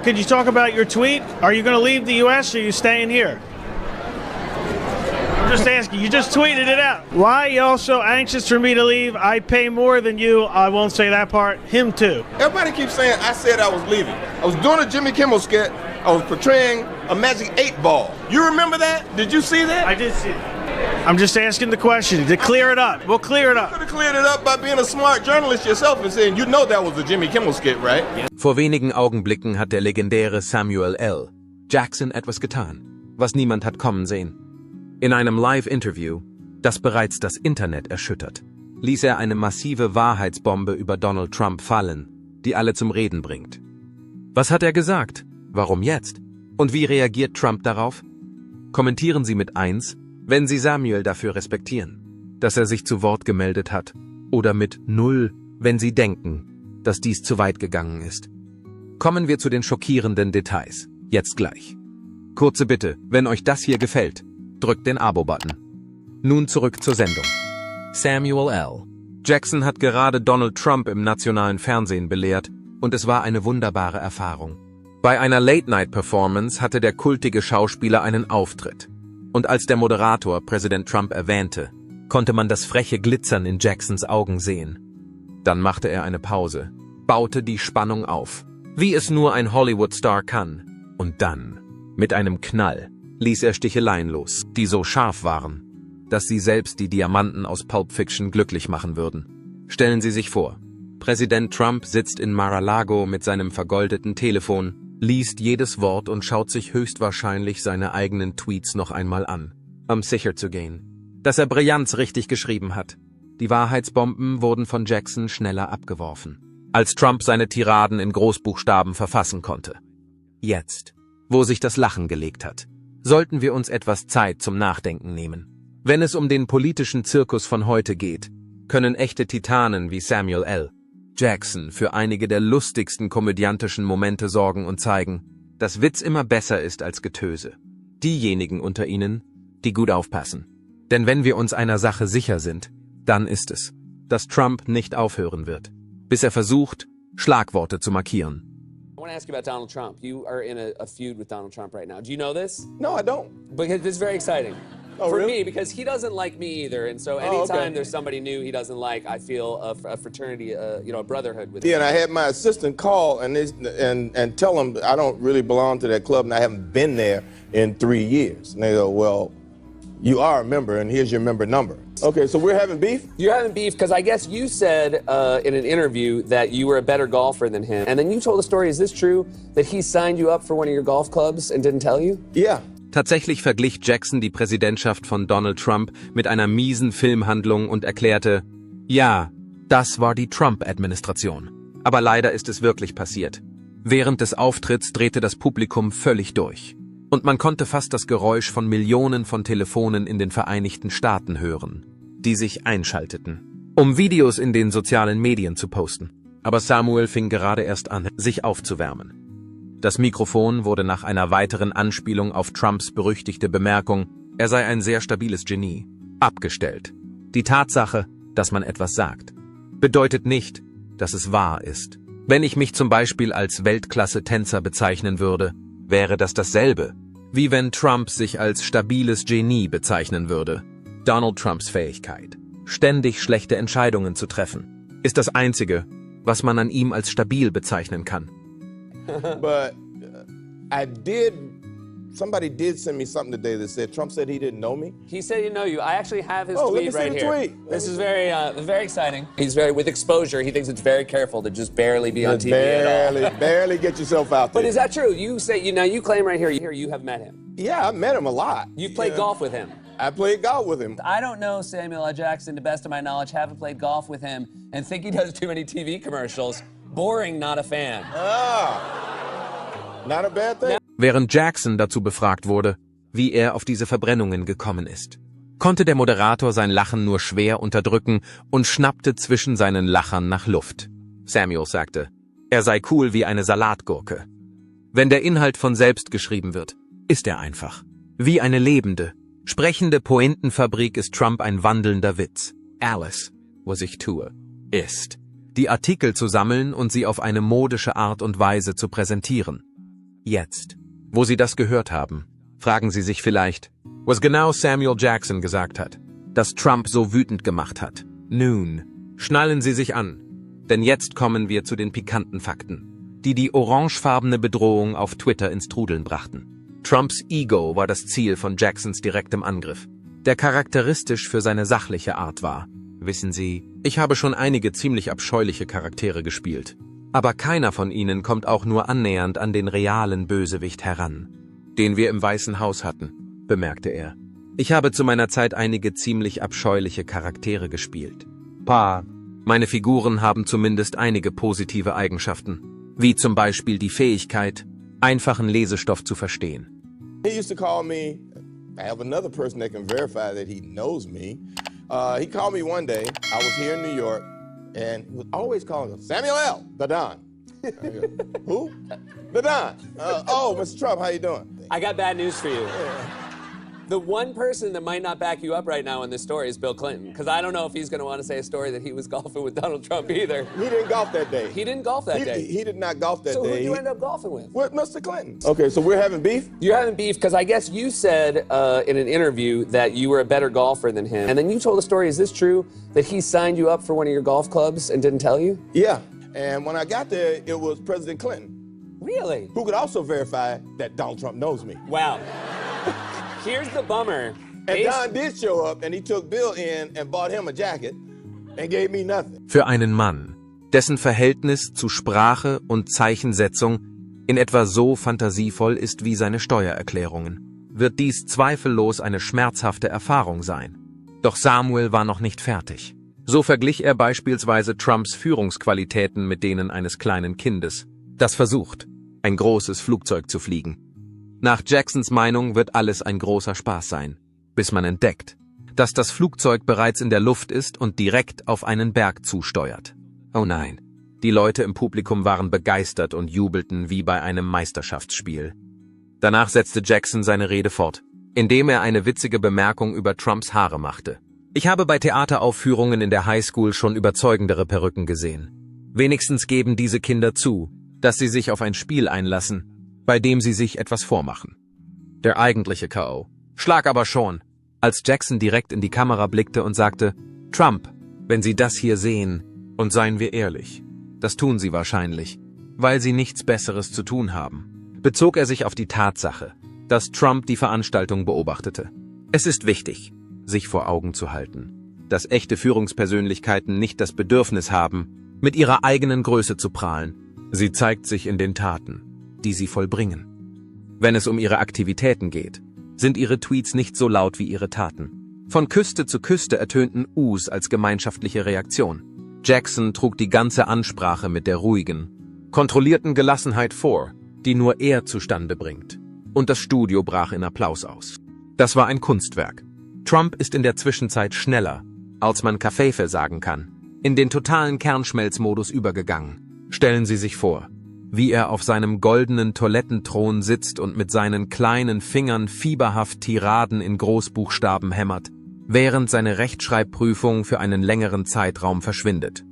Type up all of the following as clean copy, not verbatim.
Could you talk about your tweet? Are you going to leave the U.S. or are you staying here? I'm just asking. You just tweeted it out. Why are you all so anxious for me to leave? I pay more than you. I won't say that part. Him too. Everybody keeps saying I said I was leaving. I was doing a Jimmy Kimmel skit. I was portraying a Magic 8 Ball. You remember that? Did you see that? I did see it. I'm just asking the question to clear it up. We'll clear it up. You could have cleared it up by being a smart journalist yourself and saying, you know that was a Jimmy Kimmel skit, right? Vor wenigen Augenblicken hat der legendäre Samuel L. Jackson etwas getan, was niemand hat kommen sehen. In einem Live-Interview, das bereits das Internet erschüttert, ließ er eine massive Wahrheitsbombe über Donald Trump fallen, die alle zum Reden bringt. Was hat er gesagt? Warum jetzt? Und wie reagiert Trump darauf? Kommentieren Sie mit 1, wenn Sie Samuel dafür respektieren, dass er sich zu Wort gemeldet hat, oder mit 0, wenn Sie denken, dass dies zu weit gegangen ist. Kommen wir zu den schockierenden Details, jetzt gleich. Kurze Bitte, wenn euch das hier gefällt, drückt den Abo-Button. Nun zurück zur Sendung. Samuel L. Jackson hat gerade Donald Trump im nationalen Fernsehen belehrt und es war eine wunderbare Erfahrung. Bei einer Late-Night-Performance hatte der kultige Schauspieler einen Auftritt. Und als der Moderator Präsident Trump erwähnte, konnte man das freche Glitzern in Jacksons Augen sehen. Dann machte er eine Pause, baute die Spannung auf, wie es nur ein Hollywood-Star kann. Und dann, mit einem Knall, ließ er Sticheleien los, die so scharf waren, dass sie selbst die Diamanten aus Pulp Fiction glücklich machen würden. Stellen Sie sich vor, Präsident Trump sitzt in Mar-a-Lago mit seinem vergoldeten Telefon, liest jedes Wort und schaut sich höchstwahrscheinlich seine eigenen Tweets noch einmal an, um sicher zu gehen, dass er Brillanz richtig geschrieben hat. Die Wahrheitsbomben wurden von Jackson schneller abgeworfen, als Trump seine Tiraden in Großbuchstaben verfassen konnte. Jetzt, wo sich das Lachen gelegt hat, sollten wir uns etwas Zeit zum Nachdenken nehmen. Wenn es um den politischen Zirkus von heute geht, können echte Titanen wie Samuel L. Jackson für einige der lustigsten komödiantischen Momente sorgen und zeigen, dass Witz immer besser ist als Getöse. Diejenigen unter Ihnen, die gut aufpassen. Denn wenn wir uns einer Sache sicher sind, dann ist es, dass Trump nicht aufhören wird, bis er versucht, Schlagworte zu markieren. I want to ask you about Donald Trump. You are in a feud with Donald Trump right now. Do you know this? No, I don't. Because it's very exciting. Oh, for really? me, because he doesn't like me either, and so anytime there's somebody new he doesn't like, I feel a fraternity, a brotherhood with him. Yeah, and I had my assistant call and tell him I don't really belong to that club and I haven't been there in 3 years. And they go, well, you are a member and here's your member number. Okay, so we're having beef? You're having beef because I guess you said in an interview that you were a better golfer than him, and then you told a story. Is this true that he signed you up for one of your golf clubs and didn't tell you? Yeah. Tatsächlich verglich Jackson die Präsidentschaft von Donald Trump mit einer miesen Filmhandlung und erklärte, ja, das war die Trump-Administration. Aber leider ist es wirklich passiert. Während des Auftritts drehte das Publikum völlig durch. Und man konnte fast das Geräusch von Millionen von Telefonen in den Vereinigten Staaten hören, die sich einschalteten, um Videos in den sozialen Medien zu posten. Aber Samuel fing gerade erst an, sich aufzuwärmen. Das Mikrofon wurde nach einer weiteren Anspielung auf Trumps berüchtigte Bemerkung, er sei ein sehr stabiles Genie, abgestellt. Die Tatsache, dass man etwas sagt, bedeutet nicht, dass es wahr ist. Wenn ich mich zum Beispiel als Weltklasse-Tänzer bezeichnen würde, wäre das dasselbe, wie wenn Trump sich als stabiles Genie bezeichnen würde. Donald Trumps Fähigkeit, ständig schlechte Entscheidungen zu treffen, ist das Einzige, was man an ihm als stabil bezeichnen kann. But somebody did send me something today that said Trump said he didn't know me. He said he didn't know you. I actually have his Oh, let tweet me see right the here. tweet. This is very exciting. He's very, with exposure, he thinks it's very careful to just barely be on TV at all. Barely get yourself out there. But is that true? You say, you claim right here you have met him. Yeah, I met him a lot. You've played golf with him. I played golf with him. I don't know Samuel L. Jackson, to the best of my knowledge, haven't played golf with him, and think he does too many TV commercials. Boring, not a fan. Not a bad thing. Während Jackson dazu befragt wurde, wie er auf diese Verbrennungen gekommen ist, konnte der Moderator sein Lachen nur schwer unterdrücken und schnappte zwischen seinen Lachern nach Luft. Samuel sagte, er sei cool wie eine Salatgurke. Wenn der Inhalt von selbst geschrieben wird, ist er einfach. Wie eine lebende, sprechende Pointenfabrik ist Trump ein wandelnder Witz. Alles, was ich tue, ist, die Artikel zu sammeln und sie auf eine modische Art und Weise zu präsentieren. Jetzt, wo Sie das gehört haben, fragen Sie sich vielleicht, was genau Samuel Jackson gesagt hat, das Trump so wütend gemacht hat. Nun, schnallen Sie sich an, denn jetzt kommen wir zu den pikanten Fakten, die die orangefarbene Bedrohung auf Twitter ins Trudeln brachten. Trumps Ego war das Ziel von Jacksons direktem Angriff, der charakteristisch für seine sachliche Art war. Wissen Sie, ich habe schon einige ziemlich abscheuliche Charaktere gespielt, aber keiner von ihnen kommt auch nur annähernd an den realen Bösewicht heran, den wir im Weißen Haus hatten, bemerkte er. Ich habe zu meiner Zeit einige ziemlich abscheuliche Charaktere gespielt. Meine Figuren haben zumindest einige positive Eigenschaften, wie zum Beispiel die Fähigkeit, einfachen Lesestoff zu verstehen. He used to call me, I have another person that can verify that he knows me. He called me one day, I was here in New York, and he was always calling me, Samuel L., the Don. I go, who? The Don. Oh, Mr. Trump, how you doing? I got bad news for you. The one person that might not back you up right now in this story is Bill Clinton, because I don't know if he's going to want to say a story that he was golfing with Donald Trump either. He didn't golf that day. He didn't golf that day. He did not golf that So day. who did you end up golfing with? With Mr. Clinton. Okay, so we're having beef? You're having beef because I guess you said in an interview that you were a better golfer than him. And then you told a story, is this true, that he signed you up for one of your golf clubs and didn't tell you? Yeah, and when I got there, it was President Clinton, Really? who could also verify that Donald Trump knows me. Wow. Here's the bummer. And Don did show up, and he took Bill in and bought him a jacket and gave me nothing. Für einen Mann, dessen Verhältnis zu Sprache und Zeichensetzung in etwa so fantasievoll ist wie seine Steuererklärungen, wird dies zweifellos eine schmerzhafte Erfahrung sein. Doch Samuel war noch nicht fertig. So verglich er beispielsweise Trumps Führungsqualitäten mit denen eines kleinen Kindes, das versucht, ein großes Flugzeug zu fliegen. Nach Jacksons Meinung wird alles ein großer Spaß sein, bis man entdeckt, dass das Flugzeug bereits in der Luft ist und direkt auf einen Berg zusteuert. Oh nein, die Leute im Publikum waren begeistert und jubelten wie bei einem Meisterschaftsspiel. Danach setzte Jackson seine Rede fort, indem er eine witzige Bemerkung über Trumps Haare machte. Ich habe bei Theateraufführungen in der Highschool schon überzeugendere Perücken gesehen. Wenigstens geben diese Kinder zu, dass sie sich auf ein Spiel einlassen, bei dem sie sich etwas vormachen. Der eigentliche K.O. Schlag aber schon, als Jackson direkt in die Kamera blickte und sagte, Trump, wenn Sie das hier sehen, und seien wir ehrlich, das tun Sie wahrscheinlich, weil Sie nichts Besseres zu tun haben, bezog er sich auf die Tatsache, dass Trump die Veranstaltung beobachtete. Es ist wichtig, sich vor Augen zu halten, dass echte Führungspersönlichkeiten nicht das Bedürfnis haben, mit ihrer eigenen Größe zu prahlen. Sie zeigt sich in den Taten, die sie vollbringen. Wenn es um ihre Aktivitäten geht, sind ihre Tweets nicht so laut wie ihre Taten. Von Küste zu Küste ertönten Us als gemeinschaftliche Reaktion. Jackson trug die ganze Ansprache mit der ruhigen, kontrollierten Gelassenheit vor, die nur er zustande bringt. Und das Studio brach in Applaus aus. Das war ein Kunstwerk. Trump ist in der Zwischenzeit schneller, als man Kaffeefel sagen kann, in den totalen Kernschmelzmodus übergegangen. Stellen Sie sich vor, wie er auf seinem goldenen Toilettenthron sitzt und mit seinen kleinen Fingern fieberhaft Tiraden in Großbuchstaben hämmert, während seine Rechtschreibprüfung für einen längeren Zeitraum verschwindet.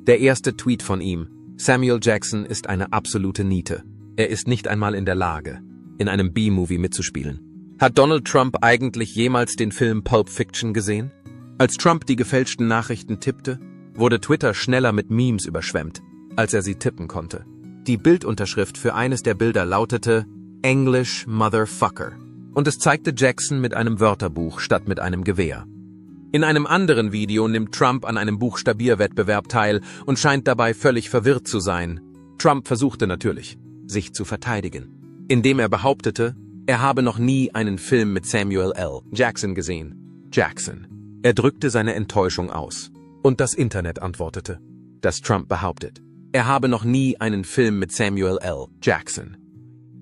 Der erste Tweet von ihm, Samuel Jackson ist eine absolute Niete. Er ist nicht einmal in der Lage, in einem B-Movie mitzuspielen. Hat Donald Trump eigentlich jemals den Film Pulp Fiction gesehen? Als Trump die gefälschten Nachrichten tippte, wurde Twitter schneller mit Memes überschwemmt, als er sie tippen konnte. Die Bildunterschrift für eines der Bilder lautete English Motherfucker und es zeigte Jackson mit einem Wörterbuch statt mit einem Gewehr. In einem anderen Video nimmt Trump an einem Buchstabierwettbewerb teil und scheint dabei völlig verwirrt zu sein. Trump versuchte natürlich, sich zu verteidigen, indem er behauptete, er habe noch nie einen Film mit Samuel L. Jackson gesehen. Jackson. Er drückte seine Enttäuschung aus. Und das Internet antwortete, dass Trump behauptet, er habe noch nie einen Film mit Samuel L. Jackson.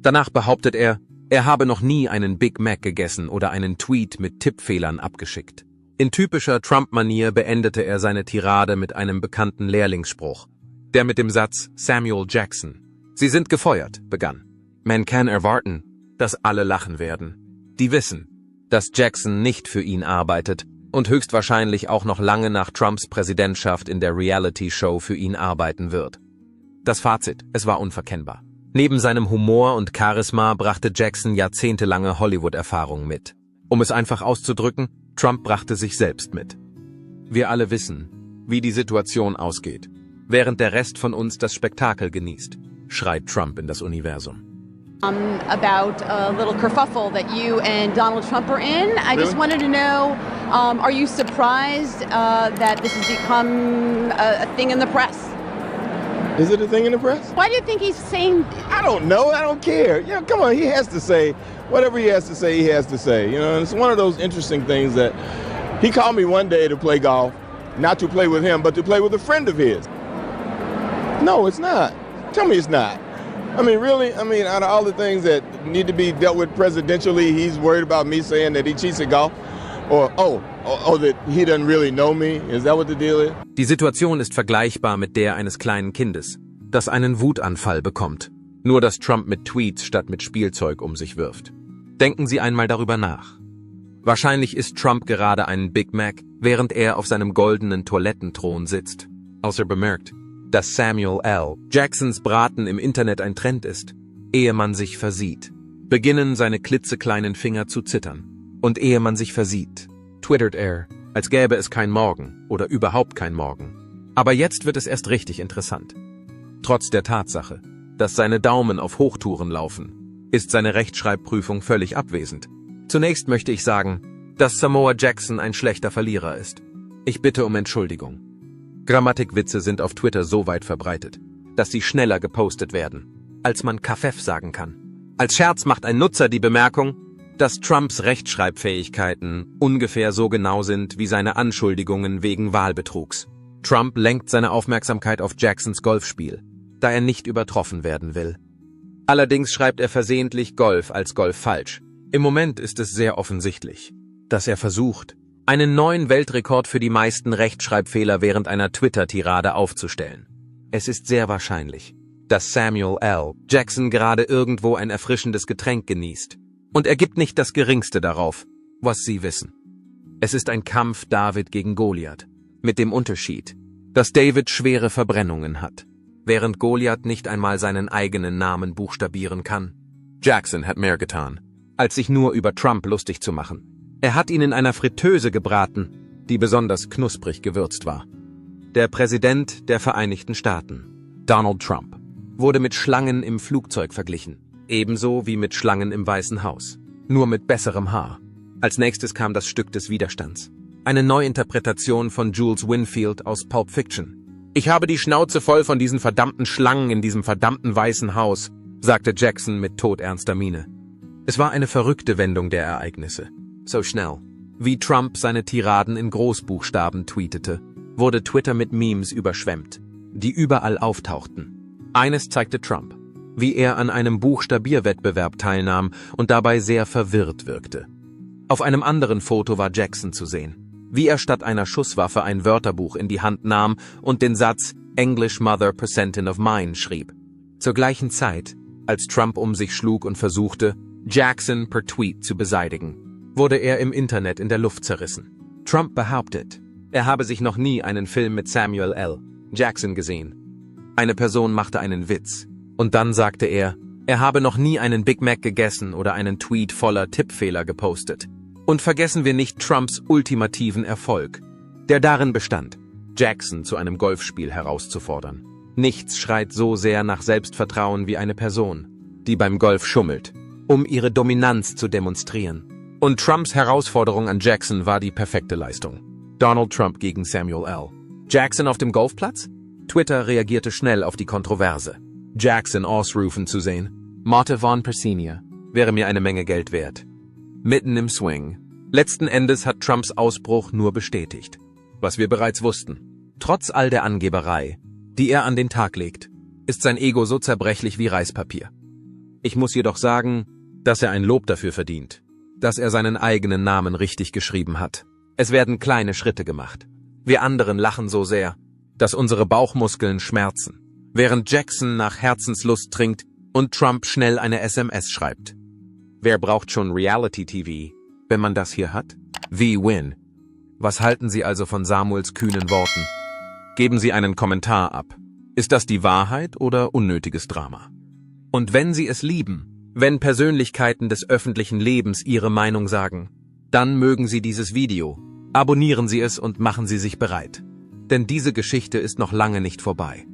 Danach behauptet er habe noch nie einen Big Mac gegessen oder einen Tweet mit Tippfehlern abgeschickt. In typischer Trump-Manier beendete er seine Tirade mit einem bekannten Lehrlingsspruch, der mit dem Satz Samuel Jackson, Sie sind gefeuert, begann. Man kann erwarten, dass alle lachen werden. Die wissen, dass Jackson nicht für ihn arbeitet und höchstwahrscheinlich auch noch lange nach Trumps Präsidentschaft in der Reality-Show für ihn arbeiten wird. Das Fazit, es war unverkennbar. Neben seinem Humor und Charisma brachte Jackson jahrzehntelange Hollywood-Erfahrung mit. Um es einfach auszudrücken, Trump brachte sich selbst mit. Wir alle wissen, wie die Situation ausgeht, während der Rest von uns das Spektakel genießt, schreit Trump in das Universum. About a little kerfuffle that you and Donald Trump are in. I just wanted to know, are you surprised that this has become a thing in the press? Is it a thing in the press? Why do you think he's saying? I don't know. I don't care. You know, come on. He has to say whatever he has to say. He has to say. You know, and it's one of those interesting things that he called me one day to play golf, not to play with him, but to play with a friend of his. No, it's not. Tell me it's not. I mean, really? I mean, out of all the things that need to be dealt with presidentially, he's worried about me saying that he cheats at golf? Or, that he doesn't really know me? Is that what the deal is? Die Situation ist vergleichbar mit der eines kleinen Kindes, das einen Wutanfall bekommt. Nur dass Trump mit Tweets statt mit Spielzeug um sich wirft. Denken Sie einmal darüber nach. Wahrscheinlich isst Trump gerade einen Big Mac, während er auf seinem goldenen Toilettenthron sitzt. Außer bemerkt, dass Samuel L. Jacksons Braten im Internet ein Trend ist. Ehe man sich versieht, beginnen seine klitzekleinen Finger zu zittern. Und ehe man sich versieht, twittert er, als gäbe es kein Morgen oder überhaupt kein Morgen. Aber jetzt wird es erst richtig interessant. Trotz der Tatsache, dass seine Daumen auf Hochtouren laufen, ist seine Rechtschreibprüfung völlig abwesend. Zunächst möchte ich sagen, dass Samoa Jackson ein schlechter Verlierer ist. Ich bitte um Entschuldigung. Grammatikwitze sind auf Twitter so weit verbreitet, dass sie schneller gepostet werden, als man Kaffeef sagen kann. Als Scherz macht ein Nutzer die Bemerkung, dass Trumps Rechtschreibfähigkeiten ungefähr so genau sind wie seine Anschuldigungen wegen Wahlbetrugs. Trump lenkt seine Aufmerksamkeit auf Jacksons Golfspiel, da er nicht übertroffen werden will. Allerdings schreibt er versehentlich Golf als Golf falsch. Im Moment ist es sehr offensichtlich, dass er versucht, einen neuen Weltrekord für die meisten Rechtschreibfehler während einer Twitter-Tirade aufzustellen. Es ist sehr wahrscheinlich, dass Samuel L. Jackson gerade irgendwo ein erfrischendes Getränk genießt. Und er gibt nicht das Geringste darauf, was Sie wissen. Es ist ein Kampf David gegen Goliath, mit dem Unterschied, dass David schwere Verbrennungen hat, während Goliath nicht einmal seinen eigenen Namen buchstabieren kann. Jackson hat mehr getan, als sich nur über Trump lustig zu machen. Er hat ihn in einer Fritteuse gebraten, die besonders knusprig gewürzt war. Der Präsident der Vereinigten Staaten, Donald Trump, wurde mit Schlangen im Flugzeug verglichen, ebenso wie mit Schlangen im Weißen Haus, nur mit besserem Haar. Als nächstes kam das Stück des Widerstands, eine Neuinterpretation von Jules Winfield aus Pulp Fiction. Ich habe die Schnauze voll von diesen verdammten Schlangen in diesem verdammten Weißen Haus, sagte Jackson mit todernster Miene. Es war eine verrückte Wendung der Ereignisse. So schnell, wie Trump seine Tiraden in Großbuchstaben tweetete, wurde Twitter mit Memes überschwemmt, die überall auftauchten. Eines zeigte Trump, wie er an einem Buchstabierwettbewerb teilnahm und dabei sehr verwirrt wirkte. Auf einem anderen Foto war Jackson zu sehen, wie er statt einer Schusswaffe ein Wörterbuch in die Hand nahm und den Satz English Mother Percentin of Mine schrieb. Zur gleichen Zeit, als Trump um sich schlug und versuchte, Jackson per Tweet zu beseitigen, wurde er im Internet in der Luft zerrissen. Trump behauptet, er habe sich noch nie einen Film mit Samuel L. Jackson gesehen. Eine Person machte einen Witz. Und dann sagte er habe noch nie einen Big Mac gegessen oder einen Tweet voller Tippfehler gepostet. Und vergessen wir nicht Trumps ultimativen Erfolg, der darin bestand, Jackson zu einem Golfspiel herauszufordern. Nichts schreit so sehr nach Selbstvertrauen wie eine Person, die beim Golf schummelt, um ihre Dominanz zu demonstrieren. Und Trumps Herausforderung an Jackson war die perfekte Leistung. Donald Trump gegen Samuel L. Jackson auf dem Golfplatz? Twitter reagierte schnell auf die Kontroverse. Jackson ausrufen zu sehen, Motte von Persinia, wäre mir eine Menge Geld wert. Mitten im Swing. Letzten Endes hat Trumps Ausbruch nur bestätigt, was wir bereits wussten. Trotz all der Angeberei, die er an den Tag legt, ist sein Ego so zerbrechlich wie Reispapier. Ich muss jedoch sagen, dass er ein Lob dafür verdient, dass er seinen eigenen Namen richtig geschrieben hat. Es werden kleine Schritte gemacht. Wir anderen lachen so sehr, dass unsere Bauchmuskeln schmerzen, während Jackson nach Herzenslust trinkt und Trump schnell eine SMS schreibt. Wer braucht schon Reality-TV, wenn man das hier hat? Wie win. Was halten Sie also von Samuels kühnen Worten? Geben Sie einen Kommentar ab. Ist das die Wahrheit oder unnötiges Drama? Und wenn Sie es lieben, wenn Persönlichkeiten des öffentlichen Lebens ihre Meinung sagen, dann mögen Sie dieses Video, abonnieren Sie es und machen Sie sich bereit. Denn diese Geschichte ist noch lange nicht vorbei.